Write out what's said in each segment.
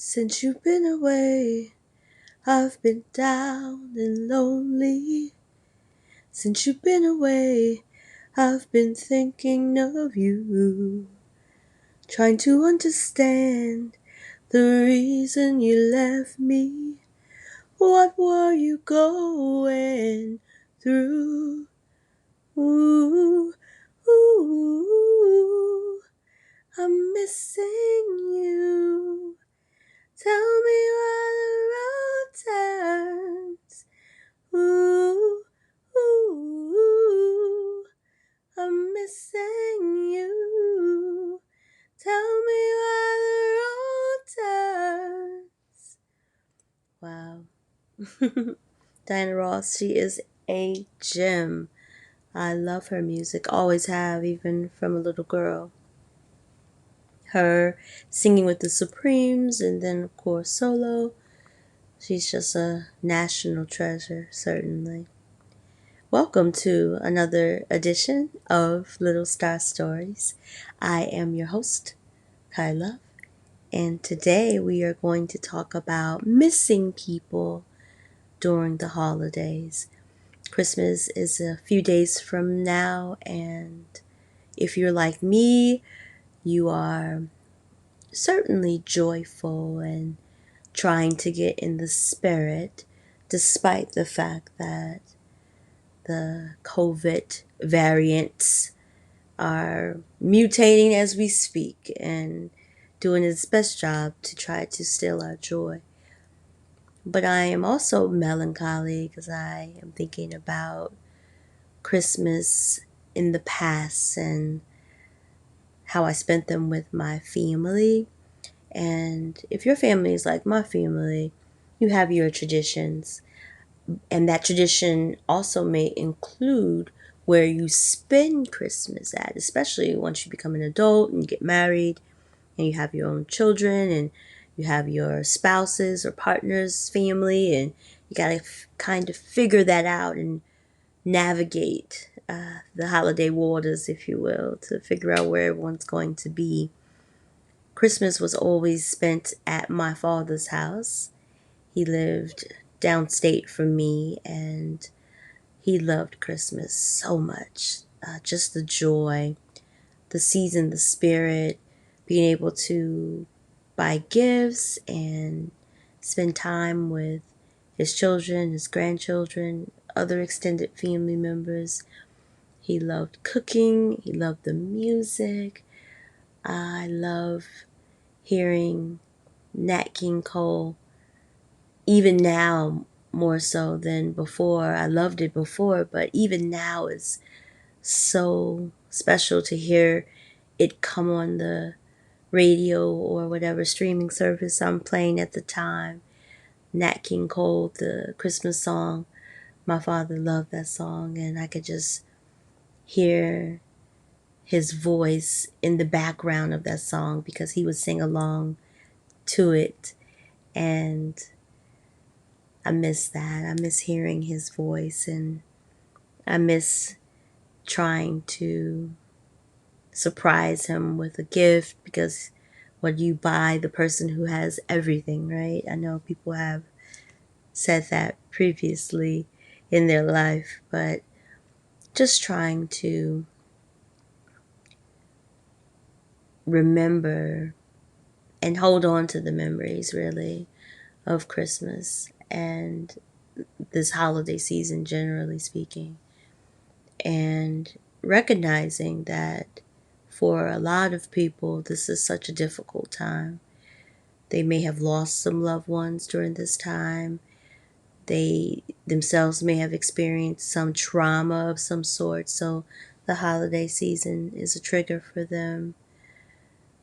Since you've been away, I've been down and lonely. Since you've been away, I've been thinking of you. Trying to understand the reason you left me. What were you going through? Ooh, ooh, I'm missing you. Tell me why the road turns. Ooh, ooh, I'm missing you. Tell me why the road turns. Wow. Diana Ross, she is a gem. I love her music, always have, even from a little girl. Her singing with the Supremes and then, of course, solo. She's just a national treasure, certainly. Welcome to another edition of Little Star Stories. I am your host, Kyla, and today we are going to talk about missing people during the holidays. Christmas is a few days from now, and if you're like me, you are certainly joyful and trying to get in the spirit, despite the fact that the COVID variants are mutating as we speak and doing its best job to try to steal our joy. But I am also melancholy because I am thinking about Christmas in the past and how I spent them with my family. And if your family is like my family, you have your traditions. And that tradition also may include where you spend Christmas at, especially once you become an adult and you get married and you have your own children and you have your spouses or partners, family, and you got to kind of figure that out and navigate the holiday waters, if you will, to figure out where everyone's going to be. Christmas was always spent at my father's house. He lived downstate from me, and he loved Christmas so much. Just the joy, the season, the spirit, being able to buy gifts and spend time with his children, his grandchildren, other extended family members. He loved cooking. He loved the music. I love hearing Nat King Cole, even now more so than before. I loved it before, but even now it's so special to hear it come on the radio or whatever streaming service I'm playing at the time. Nat King Cole, the Christmas song. My father loved that song, and I could just hear his voice in the background of that song because he would sing along to it. And I miss that. I miss hearing his voice, and I miss trying to surprise him with a gift because what you buy the person who has everything, right? I know people have said that previously in their life, but just trying to remember and hold on to the memories, really, of Christmas and this holiday season, generally speaking, and recognizing that for a lot of people, this is such a difficult time. They may have lost some loved ones during this time. They themselves may have experienced some trauma of some sort, so the holiday season is a trigger for them.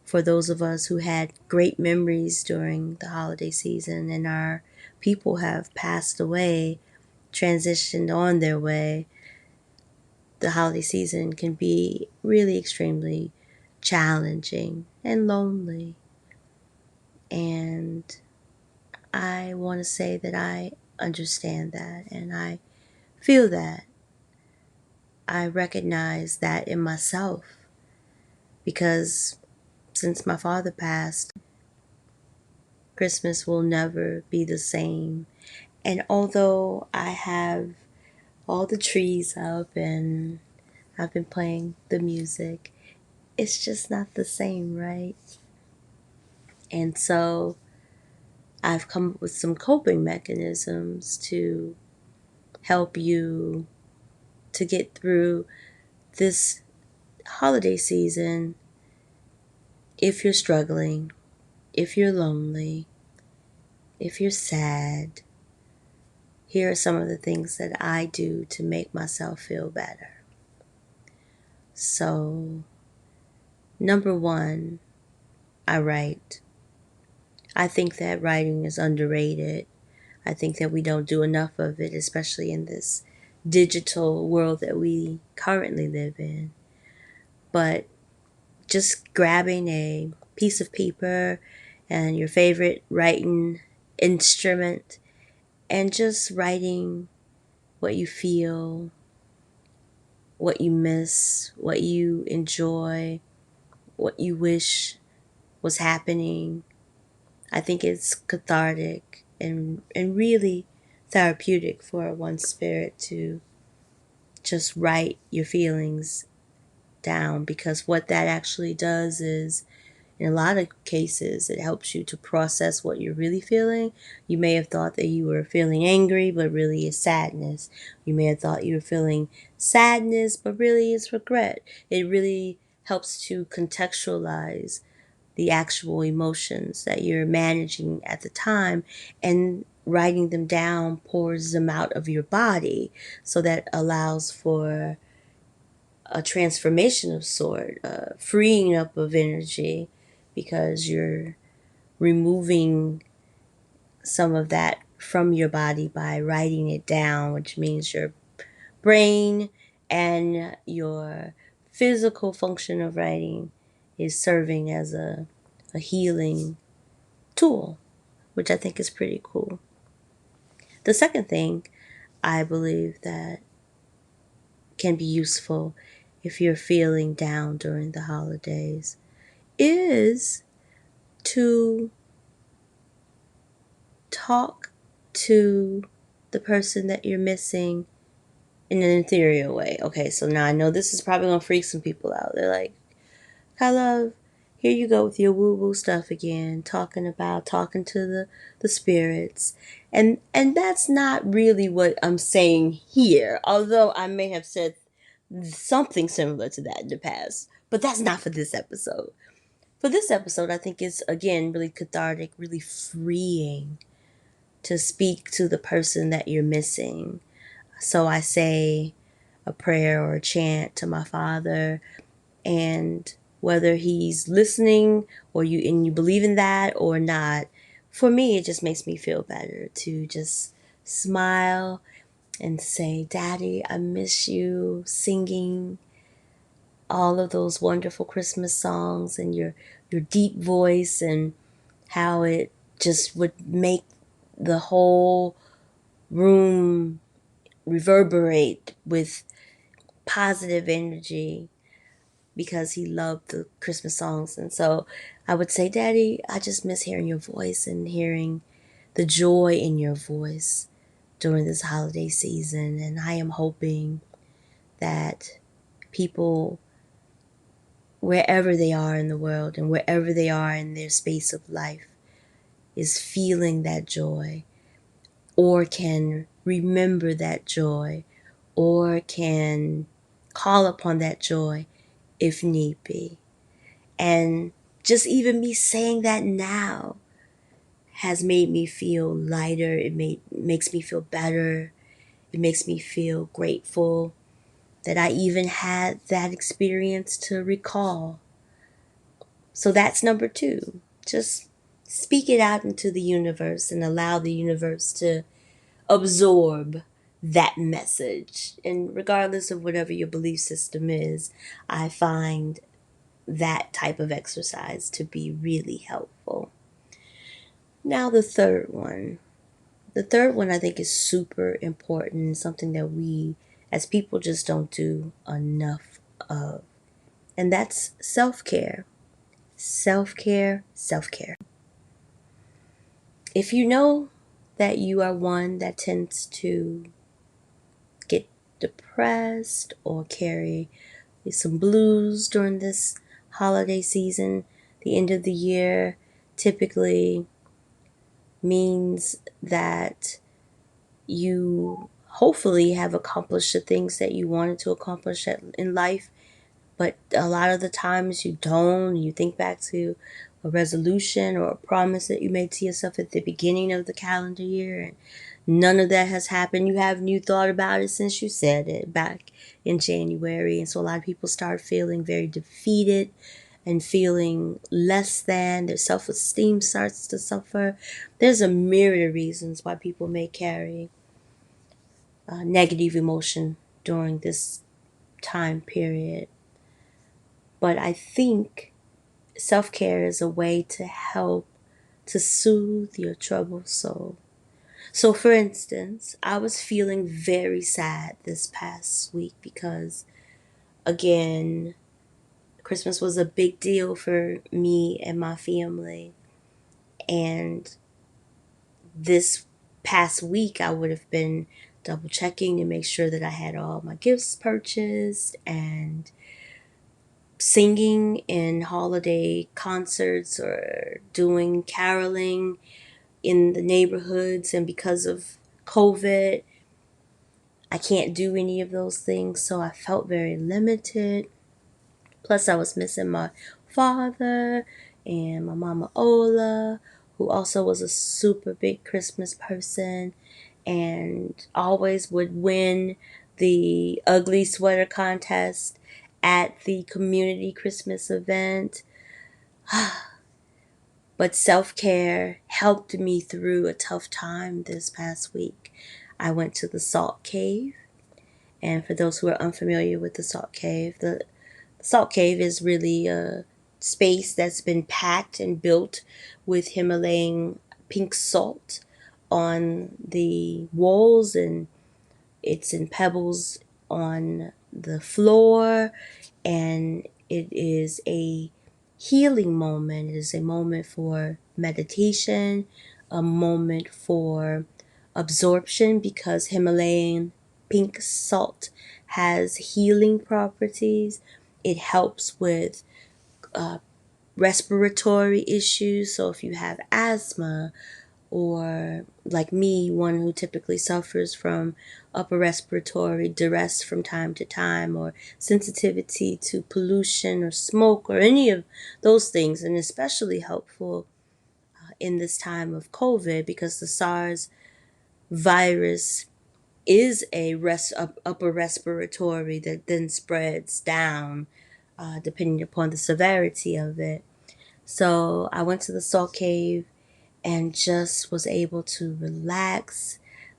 For those of us who had great memories during the holiday season and our people have passed away, transitioned on their way, the holiday season can be really extremely challenging and lonely. And I want to say that I understand that and I feel that. I recognize that in myself because since my father passed, Christmas will never be the same. And although I have all the trees up and I've been playing the music, it's just not the same, right? And so I've come up with some coping mechanisms to help you to get through this holiday season if you're struggling, if you're lonely, if you're sad. Here are some of the things that I do to make myself feel better. So, number one, I write. I think that writing is underrated. I think that we don't do enough of it, especially in this digital world that we currently live in. But just grabbing a piece of paper and your favorite writing instrument and just writing what you feel, what you miss, what you enjoy, what you wish was happening. I think it's cathartic and really therapeutic for one's spirit to just write your feelings down, because what that actually does is, in a lot of cases, it helps you to process what you're really feeling. You may have thought that you were feeling angry, but really it's sadness. You may have thought you were feeling sadness, but really it's regret. It really helps to contextualize the actual emotions that you're managing at the time, and writing them down pours them out of your body, so that allows for a transformation of sort, freeing up of energy, because you're removing some of that from your body by writing it down, which means your brain and your physical function of writing is serving as a healing tool, which I think is pretty cool. The second thing I believe that can be useful if you're feeling down during the holidays is to talk to the person that you're missing in an ethereal way. Okay, so now I know this is probably gonna freak some people out. They're like, "I love, here you go with your woo-woo stuff again, talking to the spirits." And that's not really what I'm saying here, although I may have said something similar to that in the past. But that's not for this episode. For this episode, I think it's, again, really cathartic, really freeing to speak to the person that you're missing. So I say a prayer or a chant to my father, and whether he's listening or you believe in that or not, for me it just makes me feel better to just smile and say, "Daddy, I miss you singing all of those wonderful Christmas songs, and your deep voice, and how it just would make the whole room reverberate with positive energy, because he loved the Christmas songs." And so I would say, "Daddy, I just miss hearing your voice and hearing the joy in your voice during this holiday season. And I am hoping that people, wherever they are in the world and wherever they are in their space of life, is feeling that joy, or can remember that joy, or can call upon that joy if need be." And just even me saying that now has made me feel lighter. Makes me feel better. It makes me feel grateful that I even had that experience to recall. So that's number two. Just speak it out into the universe and allow the universe to absorb that message. And regardless of whatever your belief system is, I find that type of exercise to be really helpful. Now, the third one. The third one I think is super important, something that we as people just don't do enough of. And that's self care. Self care, self care. If you know that you are one that tends to get depressed or carry some blues during this holiday season, the end of the year typically means that you hopefully have accomplished the things that you wanted to accomplish in life, but a lot of the times you don't. You think back to a resolution or a promise that you made to yourself at the beginning of the calendar year, and none of that has happened. You haven't you thought about it since you said it back in January. And so a lot of people start feeling very defeated and feeling less than. Their self esteem starts to suffer. There's a myriad of reasons why people may carry negative emotion during this time period. But I think self care is a way to help to soothe your troubled soul. So, for instance, I was feeling very sad this past week because, again, Christmas was a big deal for me and my family. And this past week, I would have been double checking to make sure that I had all my gifts purchased and singing in holiday concerts or doing caroling in the neighborhoods. And because of COVID, I can't do any of those things. So I felt very limited. Plus, I was missing my father and my mama Ola, who also was a super big Christmas person and always would win the ugly sweater contest at the community Christmas event. But self care helped me through a tough time this past week. I went to the Salt Cave. And for those who are unfamiliar with the Salt Cave, the Salt Cave is really a space that's been packed and built with Himalayan pink salt on the walls, and it's in pebbles on the floor, and it is a healing moment. It is a moment for meditation, a moment for absorption, because Himalayan pink salt has healing properties. It helps with respiratory issues. So if you have asthma, or like me, one who typically suffers from upper respiratory duress from time to time, or sensitivity to pollution or smoke or any of those things, and especially helpful in this time of COVID, because the SARS virus is a upper respiratory that then spreads down depending upon the severity of it. So I went to the Salt Cave and just was able to relax.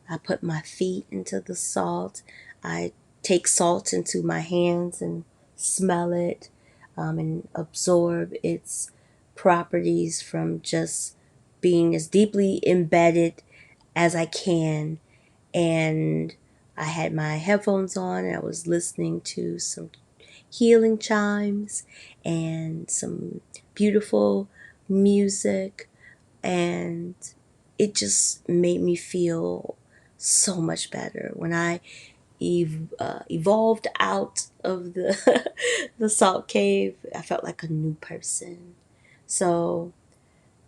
I put my feet into the salt. I take salt into my hands and smell it, and absorb its properties from just being as deeply embedded as I can. And I had my headphones on and I was listening to some healing chimes and some beautiful music, and it just made me feel so much better. When I evolved out of the the salt cave, I felt like a new person. So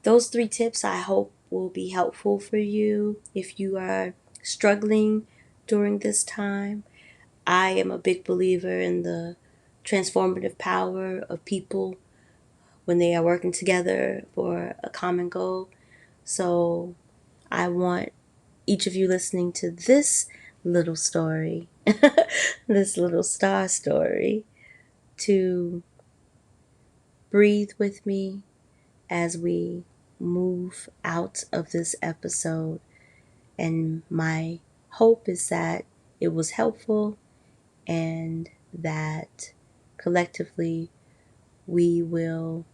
those three tips I hope will be helpful for you if you are struggling during this time. I am a big believer in the transformative power of people when they are working together for a common goal. So I want each of you listening to this little story, this little star story, to breathe with me as we move out of this episode. And my hope is that it was helpful and that collectively we will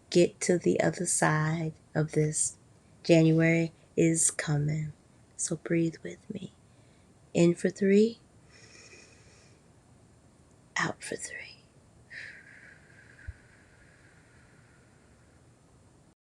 get to the other side of this. January is coming. So breathe with me. In for 3, out for 3.